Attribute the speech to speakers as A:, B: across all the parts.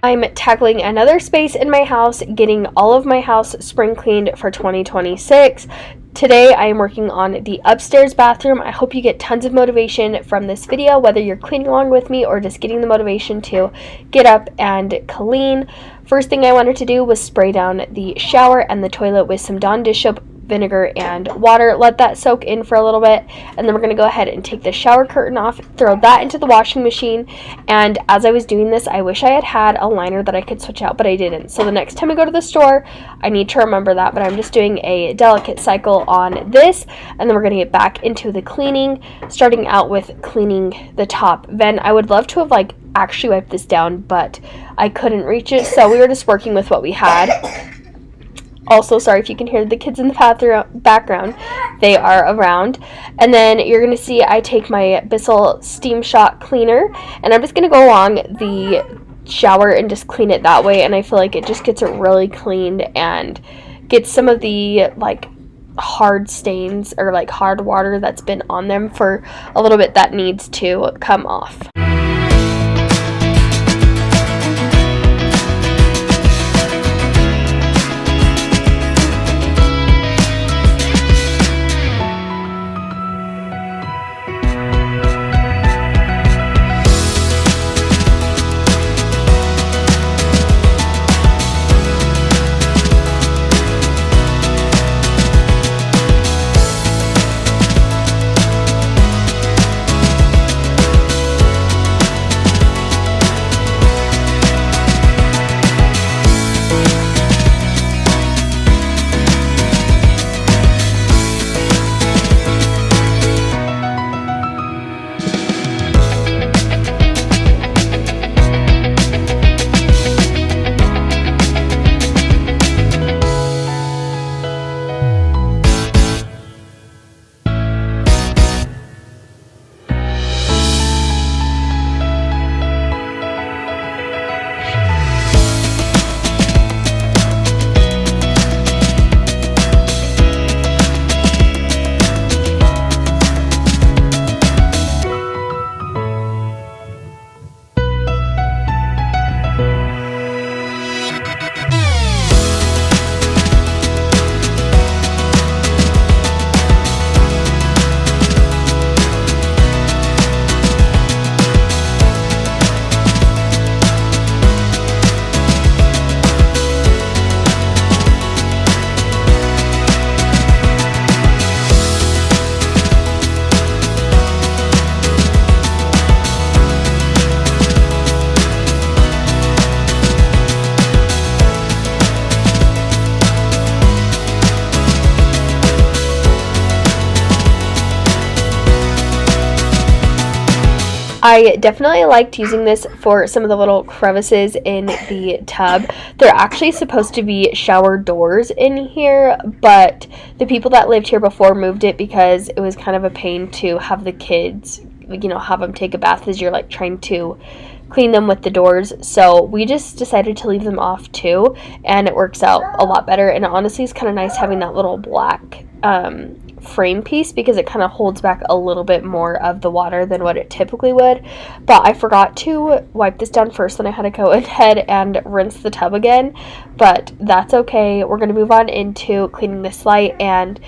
A: I'm tackling another space in my house, getting all of my house spring cleaned for 2026. Today I am working on the upstairs bathroom. I hope you get tons of motivation from this video, whether you're cleaning along with me or just getting the motivation to get up and clean. First thing I wanted to do was spray down the shower and the toilet with some Dawn dish soap, vinegar, and water. Let that soak in for a little bit, and then we're going to go ahead and take the shower curtain off, throw that into the washing machine. And as I was doing this, I wish I had had a liner that I could switch out, but I didn't. So the next time I go to the store, I need to remember that, but I'm just doing a delicate cycle on this, and then we're going to get back into the cleaning, starting out with cleaning the top vent. I would love to have actually wiped this down, but I couldn't reach it, so we were just working with what we had. Also, sorry if you can hear the kids in the background. They are around. And then you're going to see I take my Bissell Steam Shot Cleaner, and I'm just going to go along the shower and just clean it that way. And I feel like it just gets it really cleaned and gets some of the hard stains or hard water that's been on them for a little bit that needs to come off. I definitely liked using this for some of the little crevices in the tub. They're actually supposed to be shower doors in here, but the people that lived here before moved it because it was kind of a pain to have the kids, have them take a bath as you're trying to clean them with the doors. So we just decided to leave them off too, and it works out a lot better. And honestly, it's kind of nice having that little black frame piece because it kind of holds back a little bit more of the water than what it typically would. But I forgot to wipe this down first, then I had to go ahead and rinse the tub again, but that's okay. We're going to move on into cleaning this light. And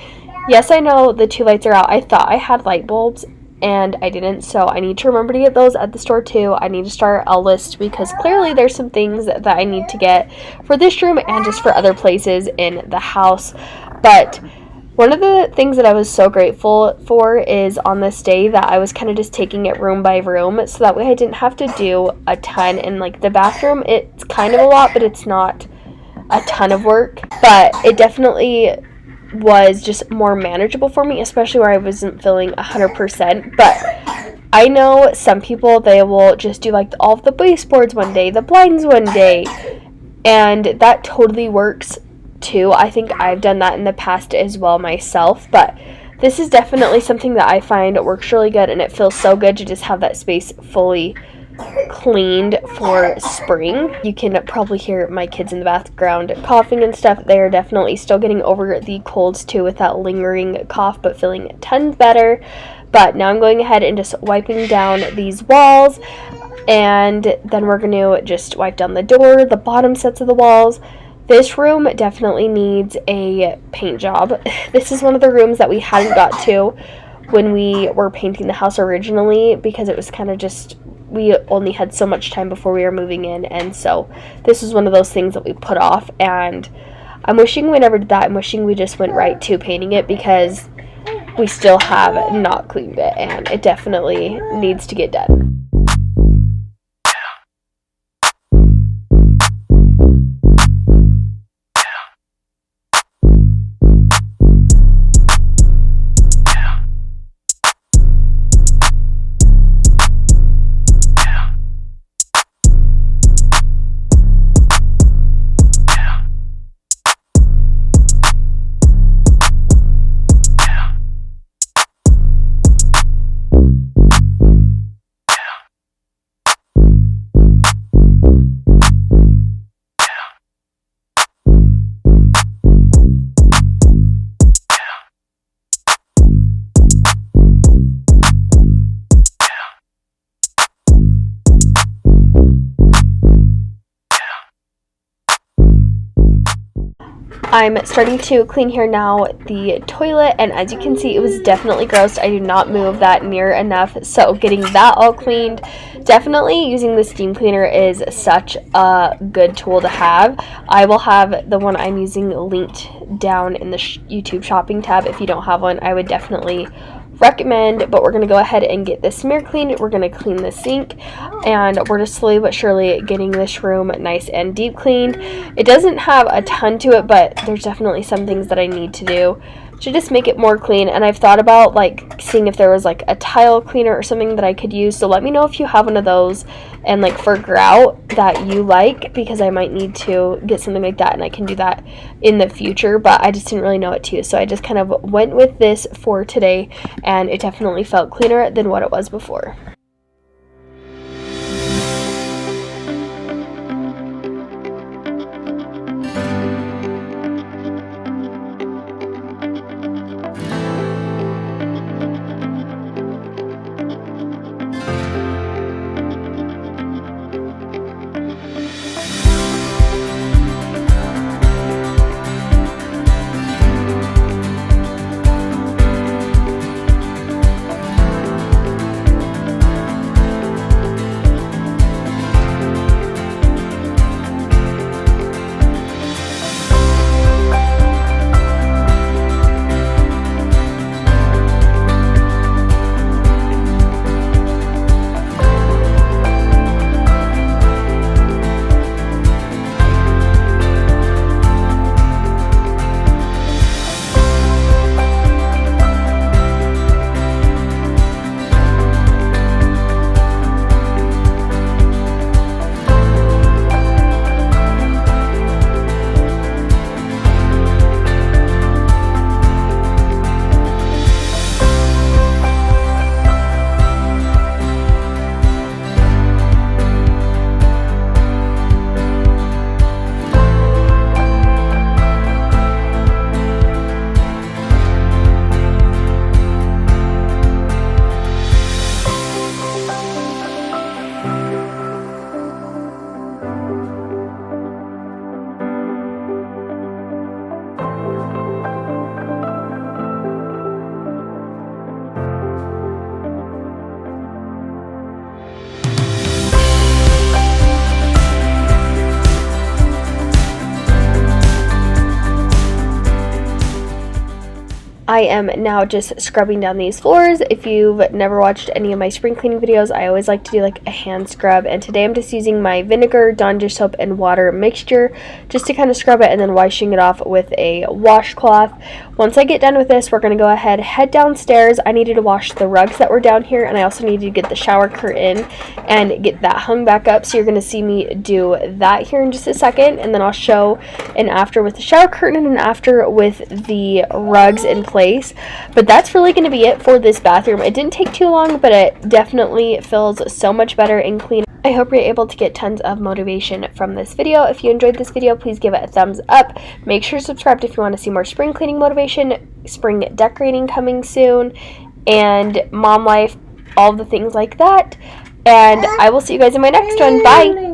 A: yes, I know the two lights are out. I thought I had light bulbs and I didn't, so I need to remember to get those at the store too. I need to start a list because clearly there's some things that I need to get for this room and just for other places in the house. But one of the things that I was so grateful for is on this day that I was kind of just taking it room by room, so that way I didn't have to do a ton. In the bathroom, it's kind of a lot, but it's not a ton of work. But it definitely was just more manageable for me, especially where I wasn't feeling 100%. But I know some people, they will just do all of the baseboards one day, the blinds one day, and that totally works too. I think I've done that in the past as well myself, but this is definitely something that I find works really good, and it feels so good to just have that space fully cleaned for spring. You can probably hear my kids in the background coughing and stuff. They're definitely still getting over the colds too with that lingering cough, but feeling tons better. But now I'm going ahead and just wiping down these walls. And then we're going to just wipe down the door, the bottom sets of the walls. This room definitely needs a paint job. This is one of the rooms that we hadn't got to when we were painting the house originally, because it was kind of just, we only had so much time before we were moving in, and so this was one of those things that we put off, and I'm wishing we never did that. I'm wishing we just went right to painting it, because we still have not cleaned it, and it definitely needs to get done. I'm starting to clean here now the toilet, and as you can see, it was definitely gross. I did not move that near enough, so getting that all cleaned, definitely using the steam cleaner is such a good tool to have. I will have the one I'm using linked down in the YouTube shopping tab. If you don't have one, I would definitely recommend. But we're going to go ahead and get this smear cleaned. We're going to clean the sink, and we're just slowly but surely getting this room nice and deep cleaned. It doesn't have a ton to it, but there's definitely some things that I need to do to just make it more clean, and I've thought about like seeing if there was like a tile cleaner or something that I could use. So let me know if you have one of those and like for grout that you like, because I might need to get something like that, and I can do that in the future, but I just didn't really know what to use, so I just kind of went with this for today, and it definitely felt cleaner than what it was before. I am now just scrubbing down these floors. If you've never watched any of my spring cleaning videos, I always like to do like a hand scrub, and today I'm just using my vinegar, Dawn dish soap, and water mixture just to kind of scrub it, and then washing it off with a washcloth. Once I get done with this, we're going to go ahead, head downstairs. I needed to wash the rugs that were down here, and I also needed to get the shower curtain and get that hung back up, so you're going to see me do that here in just a second, and then I'll show an after with the shower curtain and an after with the rugs in place. But that's really going to be it for this bathroom. It didn't take too long, but it definitely feels so much better and clean. I hope you're able to get tons of motivation from this video. If you enjoyed this video, please give it a thumbs up. Make sure to subscribe if you want to see more spring cleaning motivation, spring decorating coming soon, and mom life, all the things like that. and I will see you guys in my next one. Bye!